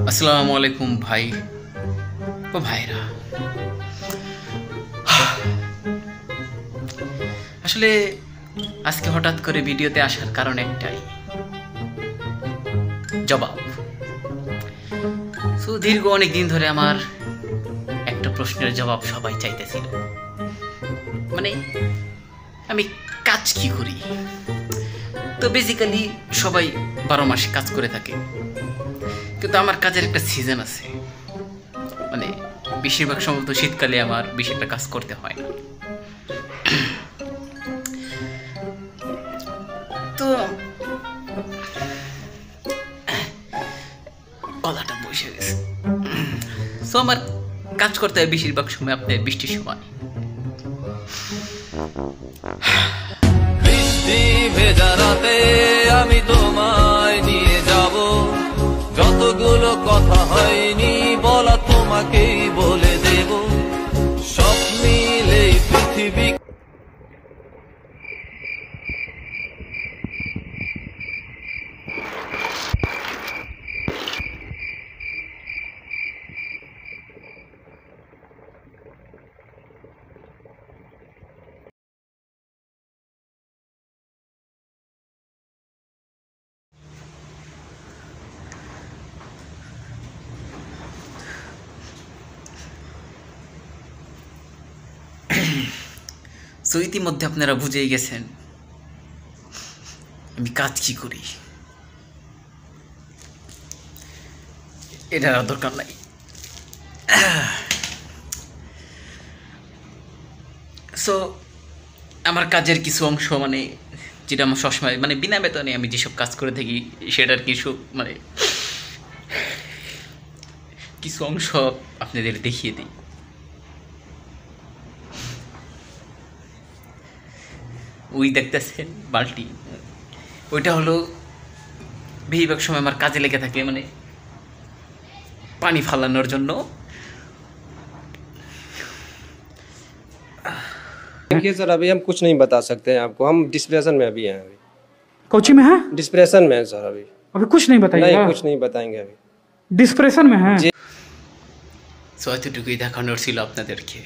আসসালামু আলাইকুম ভাই ও ভাইরা। আসলে আজকে হঠাৎ করে ভিডিওতে আসার কারণ একটাই, জবাব। সো দীর্ঘ অনেক দিন ধরে আমার একটা প্রশ্নের জবাব সবাই চাইতেছিল, মানে আমি কাজ কি করি। তো বেসিক্যালি সবাই 12 মাসে কাজ করে থাকে, কিন্তু আমার কাজের একটা সিজন আছে। মানে বেশিরভাগ সময় তো শীতকালে আমার বেশি একটা কাজ করতে হয় না। তো গলাটা বসে গেছে। সো আমার কাজ করতে হয় বেশিরভাগ সময় আপনার বৃষ্টির সময়। বৃষ্টি ভেজা রাতে আমি তোমায় নিয়ে যাব, যতগুলো কথা হয়নি বলা তোমাকেই বলে দেব, সব মিলে পৃথিবী। সো ইতিমধ্যে আপনারা বুঝেই গেছেন আমি কাজ কি করি। এটার দরকার নাই। সো আমার কাজের কিছু অংশ, মানে যেটা আমার সবসময় মানে বিনা বেতনে আমি যেসব কাজ করে থাকি সেটার কিছু মানে কিছু অংশ আপনাদের দেখিয়ে দিই। ওই দেখতেছেন বালতি, ওইটা হলো বেশিরভাগ সময় আমার কাজে লেগে থাকে, মানে পানি ফালানোর জন্য। देखिए सर, अभी हम कुछ नहीं बता सकते हैं आपको, हम डिस्प्रेशन में अभी हैं। अभी कोची में है? डिस्प्रेशन में है सर। अभी कुछ नहीं बताइएगा? नहीं, कुछ नहीं बताएंगे अभी। डिस्प्रेशन में है? সো এতটুকুই দেখানোর ছিল আপনাদেরকে।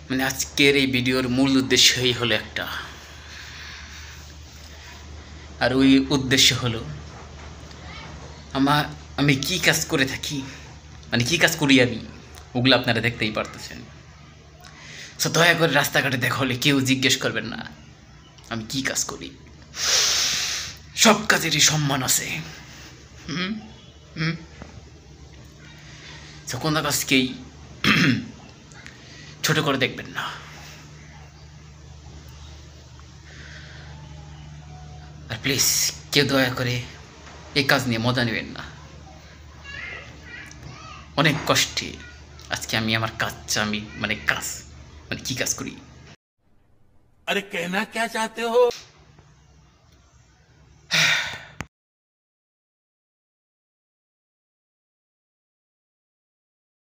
মানে আজকের এই ভিডিওর মূল উদ্দেশ্যই হলো একটা, আর ওই উদ্দেশ্য হলো আমি কি কাজ করে থাকি, মানে কি কাজ করি আমি, ওগুলো আপনারা দেখতেই পারতেছেন। সো দয়া করে রাস্তাঘাটে দেখা হলে কেউ জিজ্ঞেস করবেন না আমি কি কাজ করি। সব কাজেরই সম্মান আছে। সো কোনো কাজকেই ছোট করে দেখবেন না। আর প্লিজ কেউ দয়া করে এই কাজ নিয়ে মজা নেবেন না। অনেক কষ্টে আজকে আমি আমার কাজ মানে কি কাজ করি। अरे कहना क्या चाहते हो?